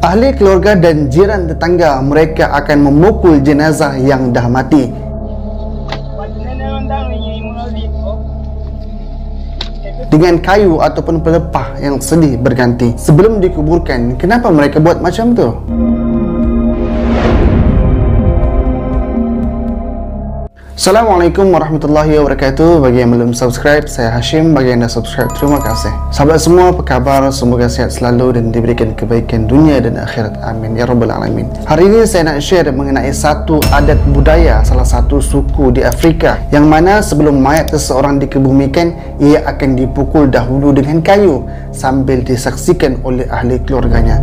Ahli keluarga dan jiran tetangga mereka akan memukul jenazah yang dah mati. Dengan kayu ataupun pelepah yang sedih berganti sebelum dikuburkan. Kenapa mereka buat macam tu? Assalamualaikum warahmatullahi wabarakatuh. Bagi yang belum subscribe, saya Hashim. Bagi yang dah subscribe, terima kasih. Sahabat semua, apa khabar? Semoga sihat selalu dan diberikan kebaikan dunia dan akhirat. Amin ya rabbal alamin. Hari ini saya nak share mengenai satu adat budaya salah satu suku di Afrika, yang mana sebelum mayat seseorang dikebumikan, ia akan dipukul dahulu dengan kayu sambil disaksikan oleh ahli keluarganya.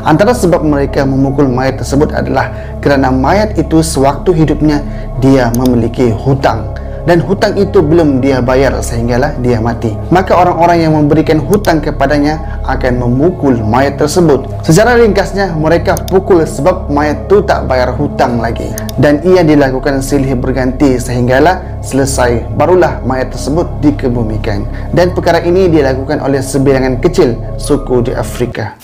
Antara sebab mereka memukul mayat tersebut adalah kerana mayat itu sewaktu hidupnya dia memiliki hutang, dan hutang itu belum dia bayar sehinggalah dia mati. Maka orang-orang yang memberikan hutang kepadanya akan memukul mayat tersebut. Secara ringkasnya, mereka pukul sebab mayat itu tak bayar hutang lagi, dan ia dilakukan silih berganti sehinggalah selesai, barulah mayat tersebut dikebumikan. Dan perkara ini dilakukan oleh sebilangan kecil suku di Afrika.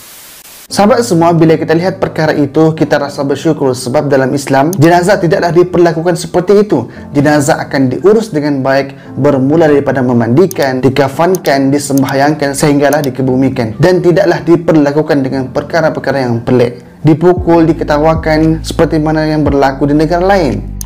Sahabat semua, bila kita lihat perkara itu, kita rasa bersyukur sebab dalam Islam, jenazah tidaklah diperlakukan seperti itu. Jenazah akan diurus dengan baik, bermula daripada memandikan, dikafankan, disembahyangkan sehinggalah dikebumikan, dan tidaklah diperlakukan dengan perkara-perkara yang pelik, dipukul, diketawakan seperti mana yang berlaku di negara lain.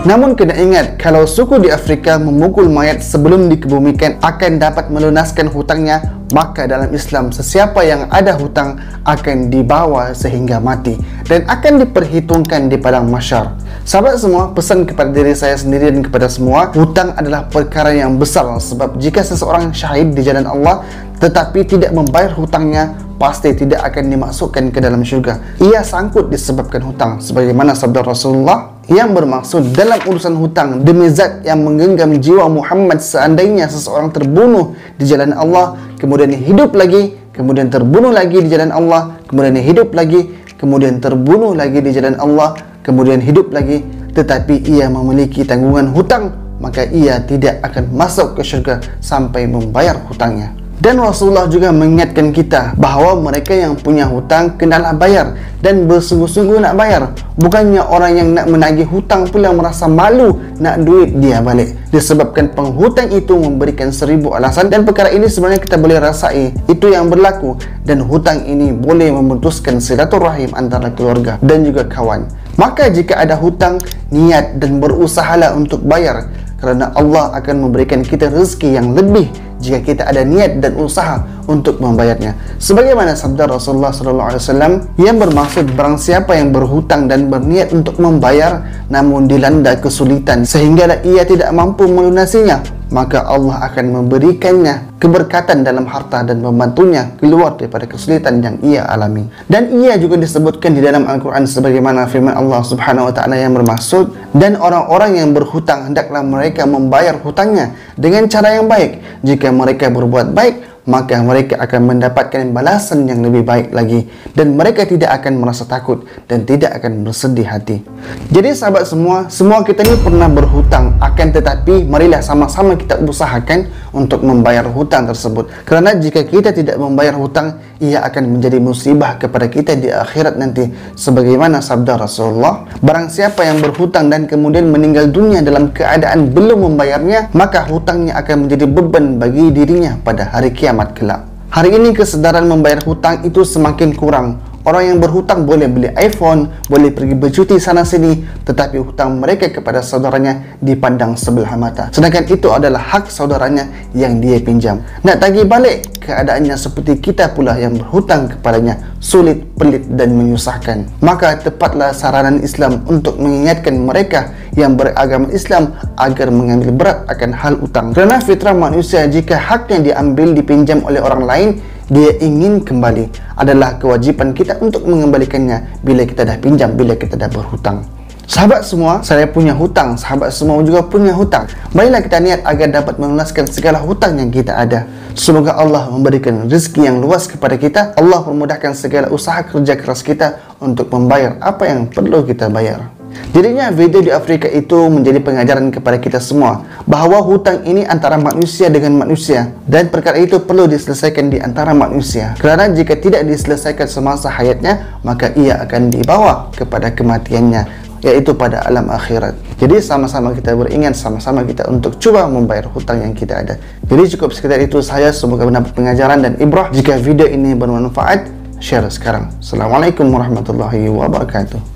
Namun kena ingat, kalau suku di Afrika memukul mayat sebelum dikebumikan akan dapat melunaskan hutangnya, maka dalam Islam sesiapa yang ada hutang akan dibawa sehingga mati dan akan diperhitungkan di padang mahsyar. Sahabat semua, pesan kepada diri saya sendiri dan kepada semua, hutang adalah perkara yang besar, sebab jika seseorang syahid di jalan Allah tetapi tidak membayar hutangnya, pasti tidak akan dimasukkan ke dalam syurga. Ia sangkut disebabkan hutang, sebagaimana sabda Rasulullah yang bermaksud dalam urusan hutang, demi zat yang menggenggam jiwa Muhammad, seandainya seseorang terbunuh di jalan Allah, kemudian hidup lagi, kemudian terbunuh lagi di jalan Allah, kemudian hidup lagi, kemudian terbunuh lagi di jalan Allah, kemudian hidup lagi, tetapi ia memiliki tanggungan hutang, maka ia tidak akan masuk ke syurga sampai membayar hutangnya. Dan Rasulullah juga mengingatkan kita bahawa mereka yang punya hutang kenalah bayar dan bersungguh-sungguh nak bayar. Bukannya orang yang nak menagih hutang pula merasa malu nak duit dia balik, disebabkan penghutang itu memberikan 1000 alasan, dan perkara ini sebenarnya kita boleh rasai itu yang berlaku, dan hutang ini boleh memutuskan silaturahim antara keluarga dan juga kawan. Maka jika ada hutang, niat dan berusahalah untuk bayar, kerana Allah akan memberikan kita rezeki yang lebih jika kita ada niat dan usaha untuk membayarnya. Sebagaimana sabda Rasulullah SAW yang bermaksud, barang siapa yang berhutang dan berniat untuk membayar namun dilanda kesulitan sehinggalah ia tidak mampu melunasinya, maka Allah akan memberikannya keberkatan dalam harta dan membantunya keluar daripada kesulitan yang ia alami. Dan ia juga disebutkan di dalam Al-Quran sebagaimana firman Allah Subhanahu wa Ta'ala yang bermaksud, dan orang-orang yang berhutang hendaklah mereka membayar hutangnya dengan cara yang baik. Jika mereka berbuat baik, maka mereka akan mendapatkan balasan yang lebih baik lagi, dan mereka tidak akan merasa takut dan tidak akan bersedih hati. Jadi sahabat semua kita ni pernah berhutang, akan tetapi marilah sama-sama kita usahakan untuk membayar hutang tersebut. Kerana jika kita tidak membayar hutang, ia akan menjadi musibah kepada kita di akhirat nanti. Sebagaimana sabda Rasulullah, barang siapa yang berhutang dan kemudian meninggal dunia dalam keadaan belum membayarnya, maka hutangnya akan menjadi beban bagi dirinya pada hari kiamat kelak. Hari ini kesedaran membayar hutang itu semakin kurang. Orang yang berhutang boleh beli iPhone, boleh pergi bercuti sana sini, tetapi hutang mereka kepada saudaranya dipandang sebelah mata. Sedangkan itu adalah hak saudaranya yang dia pinjam. Nak tagih balik, keadaannya seperti kita pula yang berhutang kepadanya, sulit, pelit dan menyusahkan. Maka tepatlah saranan Islam untuk mengingatkan mereka yang beragama Islam agar mengambil berat akan hal hutang. Kerana fitrah manusia, jika hak yang diambil dipinjam oleh orang lain, dia ingin kembali. Adalah kewajipan kita untuk mengembalikannya bila kita dah pinjam, bila kita dah berhutang. Sahabat semua, saya punya hutang, sahabat semua juga punya hutang. Marilah kita niat agar dapat melunaskan segala hutang yang kita ada. Semoga Allah memberikan rezeki yang luas kepada kita. Allah memudahkan segala usaha kerja keras kita untuk membayar apa yang perlu kita bayar. Jadinya video di Afrika itu menjadi pengajaran kepada kita semua bahawa hutang ini antara manusia dengan manusia, dan perkara itu perlu diselesaikan di antara manusia. Kerana jika tidak diselesaikan semasa hayatnya, maka ia akan dibawa kepada kematiannya, yaitu pada alam akhirat. Jadi sama-sama kita beringat, sama-sama kita untuk cuba membayar hutang yang kita ada. Jadi cukup sekitar itu saya, semoga mendapat pengajaran dan ibrah. Jika video ini bermanfaat, share sekarang. Assalamualaikum warahmatullahi wabarakatuh.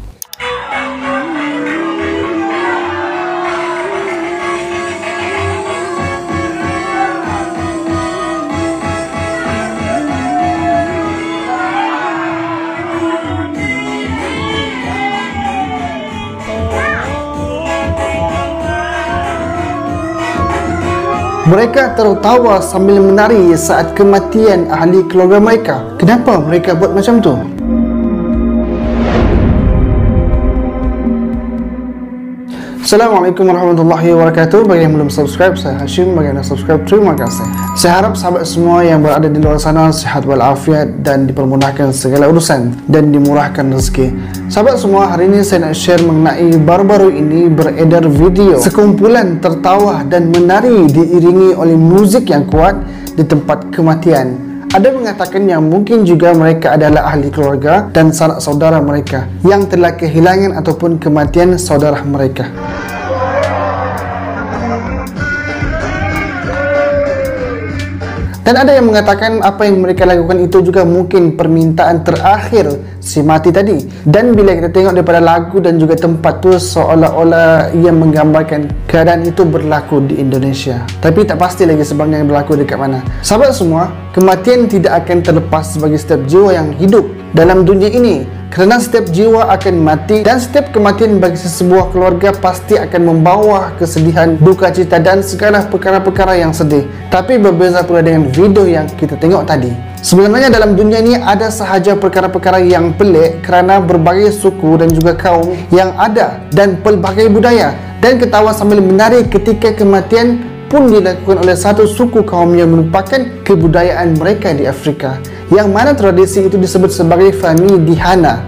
Mereka tertawa sambil menari saat kematian ahli keluarga mereka. Kenapa mereka buat macam tu? Assalamualaikum warahmatullahi wabarakatuh. Bagi yang belum subscribe, saya Hashim. Bagi yang dah subscribe, terima kasih. Saya harap sahabat semua yang berada di luar sana sihat walafiat dan dipermudahkan segala urusan dan dimurahkan rezeki. Sahabat semua, hari ini saya nak share mengenai baru-baru ini beredar video sekumpulan tertawa dan menari diiringi oleh muzik yang kuat di tempat kematian. Ada mengatakan yang mungkin juga mereka adalah ahli keluarga dan sanak saudara mereka yang telah kehilangan ataupun kematian saudara mereka. Dan ada yang mengatakan apa yang mereka lakukan itu juga mungkin permintaan terakhir si mati tadi. Dan bila kita tengok daripada lagu dan juga tempat tu, seolah-olah ia menggambarkan keadaan itu berlaku di Indonesia. Tapi tak pasti lagi sebenarnya yang berlaku dekat mana. Sahabat semua, kematian tidak akan terlepas bagi setiap jiwa yang hidup dalam dunia ini. Kerana setiap jiwa akan mati, dan setiap kematian bagi sebuah keluarga pasti akan membawa kesedihan, duka cita dan segala perkara-perkara yang sedih. Tapi berbeza pula dengan video yang kita tengok tadi. Sebenarnya dalam dunia ini ada sahaja perkara-perkara yang pelik kerana berbagai suku dan juga kaum yang ada dan pelbagai budaya. Dan ketawa sambil menari ketika kematian pun dilakukan oleh satu suku kaum yang merupakan kebudayaan mereka di Afrika, yang mana tradisi itu disebut sebagai Famidihana,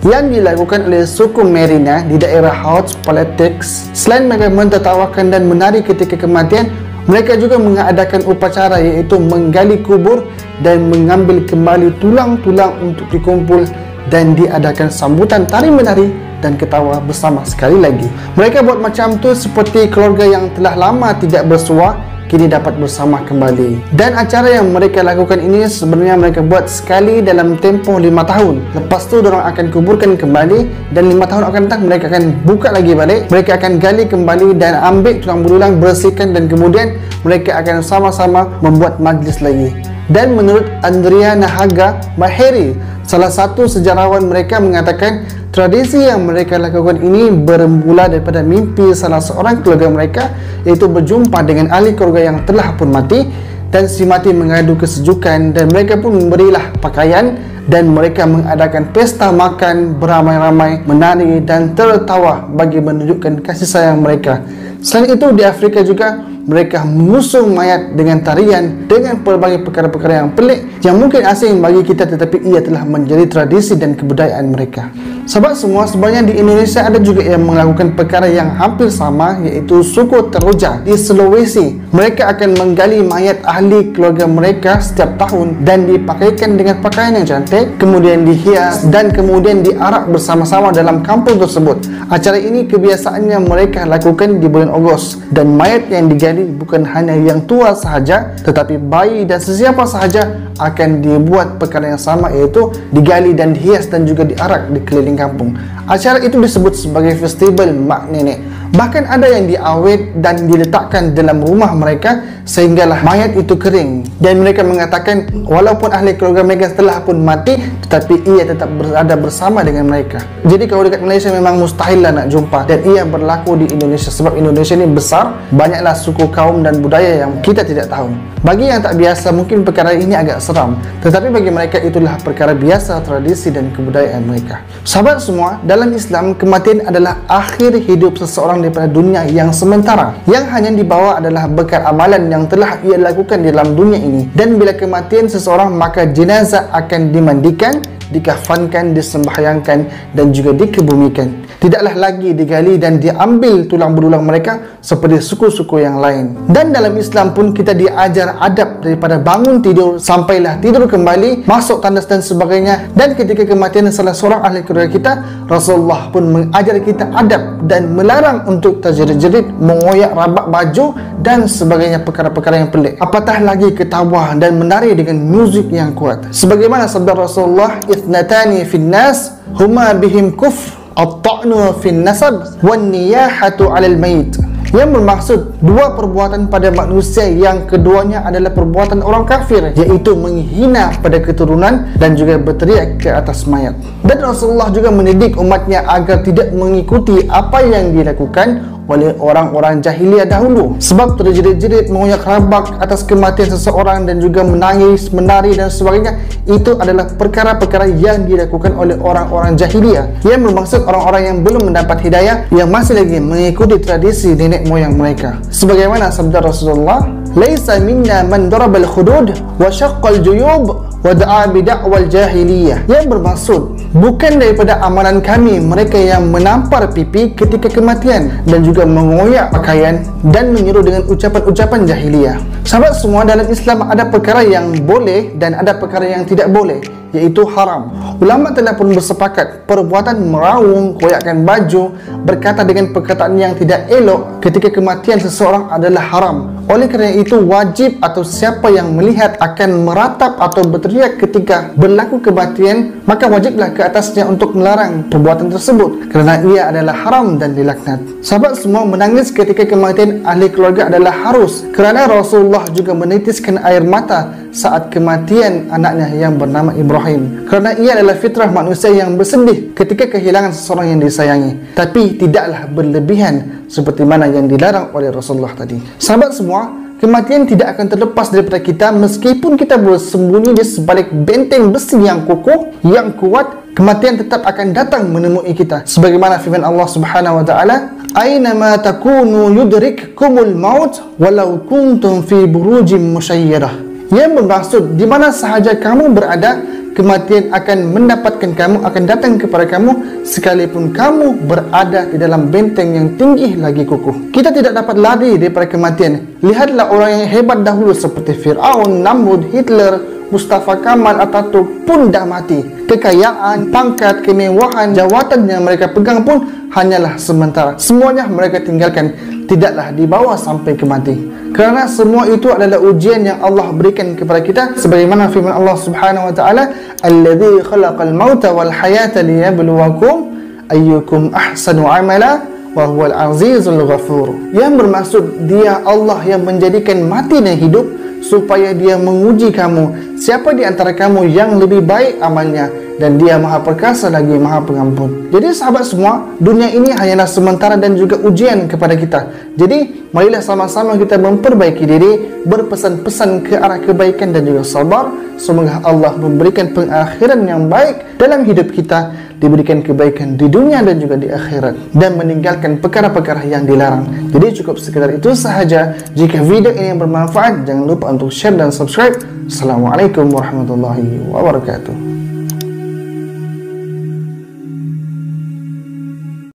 yang dilakukan oleh suku Merina di daerah Hauts Politics. Selain mereka mentertawakan dan menari ketika kematian, mereka juga mengadakan upacara, iaitu menggali kubur dan mengambil kembali tulang-tulang untuk dikumpul, dan diadakan sambutan tari-menari dan ketawa bersama sekali lagi. Mereka buat macam tu seperti keluarga yang telah lama tidak bersua kini dapat bersama kembali. Dan acara yang mereka lakukan ini sebenarnya mereka buat sekali dalam tempoh 5 tahun. Lepas tu diorang akan kuburkan kembali, dan 5 tahun akan datang mereka akan buka lagi balik. Mereka akan gali kembali dan ambil tulang belulang, bersihkan, dan kemudian mereka akan sama-sama membuat majlis lagi. Dan menurut Andrea Nahaga Maheri, salah satu sejarawan mereka, mengatakan tradisi yang mereka lakukan ini bermula daripada mimpi salah seorang keluarga mereka, iaitu berjumpa dengan ahli keluarga yang telah pun mati, dan si mati mengadu kesejukan, dan mereka pun memberilah pakaian, dan mereka mengadakan pesta makan beramai-ramai, menari dan tertawa bagi menunjukkan kasih sayang mereka. Selain itu di Afrika juga mereka mengusung mayat dengan tarian, dengan pelbagai perkara-perkara yang pelik yang mungkin asing bagi kita, tetapi ia telah menjadi tradisi dan kebudayaan mereka. Sahabat semua, sebenarnya di Indonesia ada juga yang melakukan perkara yang hampir sama, iaitu suku Teroja di Sulawesi. Mereka akan menggali mayat ahli keluarga mereka setiap tahun dan dipakaikan dengan pakaian yang cantik, kemudian dihias dan kemudian diarak bersama-sama dalam kampung tersebut. Acara ini kebiasaannya mereka lakukan di bulan Ogos, dan mayat yang digali bukan hanya yang tua sahaja, tetapi bayi dan sesiapa sahaja akan dibuat perkara yang sama, iaitu digali dan dihias dan juga diarak di keliling kampung. Acara itu disebut sebagai festival mak nenek. Bahkan ada yang diawet dan diletakkan dalam rumah mereka sehinggalah mayat itu kering, dan mereka mengatakan walaupun ahli keluarga mereka telah pun mati, tetapi ia tetap berada bersama dengan mereka. Jadi kalau dekat Malaysia memang mustahil lah nak jumpa, dan ia berlaku di Indonesia sebab Indonesia ini besar, banyaklah suku, kaum dan budaya yang kita tidak tahu. Bagi yang tak biasa mungkin perkara ini agak seram, tetapi bagi mereka itulah perkara biasa, tradisi dan kebudayaan mereka. Sahabat semua, dalam Islam kematian adalah akhir hidup seseorang daripada dunia yang sementara. Yang hanya dibawa adalah bekal amalan yang telah ia lakukan di dalam dunia ini. Dan bila kematian seseorang, maka jenazah akan dimandikan, dikafankan, disembahyangkan dan juga dikebumikan. Tidaklah lagi digali dan diambil tulang belulang mereka seperti suku-suku yang lain. Dan dalam Islam pun kita diajar adab daripada bangun tidur sampailah tidur kembali, masuk tandas dan sebagainya. Dan ketika kematian salah seorang ahli keluarga kita, Rasulullah pun mengajar kita adab dan melarang untuk terjerit-jerit, mengoyak rabak baju dan sebagainya, perkara-perkara yang pelik. Apatah lagi ketawa dan menari dengan muzik yang kuat. Sebagaimana sabda Rasulullah, "Ithnatani fin nas huma bihim kufr, at-ta'nu fin nasab wan niyahatu 'alal mayit." Yang bermaksud dua perbuatan pada manusia yang keduanya adalah perbuatan orang kafir, iaitu menghina pada keturunan dan juga berteriak ke atas mayat. Dan Rasulullah juga mendidik umatnya agar tidak mengikuti apa yang dilakukan oleh orang-orang jahiliyah dahulu. Sebab terjerit-jerit, mengoyak rabak atas kematian seseorang dan juga menangis, menari dan sebagainya, itu adalah perkara-perkara yang dilakukan oleh orang-orang jahiliyah, yang bermaksud orang-orang yang belum mendapat hidayah, yang masih lagi mengikuti tradisi nenek moyang mereka. Sebagaimana sabda Rasulullah, "Laisa minna man darabal khudud wa syaqqal juyub wa da'a bid'awal jahiliyah." Yang bermaksud bukan daripada amalan kami mereka yang menampar pipi ketika kematian dan juga mengoyak pakaian dan menyeru dengan ucapan-ucapan jahiliyah. Sahabat semua, dalam Islam ada perkara yang boleh dan ada perkara yang tidak boleh, iaitu haram. Ulama telah pun bersepakat perbuatan meraung, koyakkan baju, berkata dengan perkataan yang tidak elok ketika kematian seseorang adalah haram. Oleh kerana itu wajib atau siapa yang melihat akan meratap atau berteriak ketika berlaku kematian, maka wajiblah ke atasnya untuk melarang perbuatan tersebut kerana ia adalah haram dan dilaknat. Sahabat semua, menangis ketika kematian ahli keluarga adalah harus kerana Rasulullah juga menitiskan air mata saat kematian anaknya yang bernama Ibrahim, kerana ia adalah fitrah manusia yang bersedih ketika kehilangan seseorang yang disayangi, tapi tidaklah berlebihan seperti mana yang dilarang oleh Rasulullah tadi. Sahabat semua, kematian tidak akan terlepas daripada kita meskipun kita bersembunyi di sebalik benteng besi yang kokoh, yang kuat. Kematian tetap akan datang menemui kita. Sebagaimana firman Allah Subhanahu wa taala, "Aynama takunu yudrikkumul maut walau kuntum fi burujin musyayyadah." Yang bermaksud di mana sahaja kamu berada, kematian akan mendapatkan kamu, akan datang kepada kamu sekalipun kamu berada di dalam benteng yang tinggi lagi kokoh. Kita tidak dapat lari daripada kematian. Lihatlah orang yang hebat dahulu seperti Fir'aun, Namrud, Hitler, Mustafa Kamal, Atatürk pun dah mati. Kekayaan, pangkat, kemewahan, jawatan yang mereka pegang pun hanyalah sementara. Semuanya mereka tinggalkan, tidaklah dibawa sampai ke mati. Kerana semua itu adalah ujian yang Allah berikan kepada kita, sebagaimana firman Allah Subhanahu wa taala, "Allazi khalaqal mauta wal hayata liyabluwakum ayyukum ahsanu amala wa huwal azizul ghafur." Yang bermaksud Dia Allah yang menjadikan mati dan hidup supaya Dia menguji kamu, siapa di antara kamu yang lebih baik amalnya, dan Dia Maha Perkasa lagi Maha Pengampun. Jadi sahabat semua, dunia ini hanyalah sementara dan juga ujian kepada kita. Jadi marilah sama-sama kita memperbaiki diri, berpesan-pesan ke arah kebaikan dan juga sabar. Semoga Allah memberikan pengakhiran yang baik dalam hidup kita, diberikan kebaikan di dunia dan juga di akhirat, dan meninggalkan perkara-perkara yang dilarang. Jadi cukup sekedar itu sahaja. Jika video ini bermanfaat, jangan lupa untuk share dan subscribe. Assalamualaikum warahmatullahi wabarakatuh.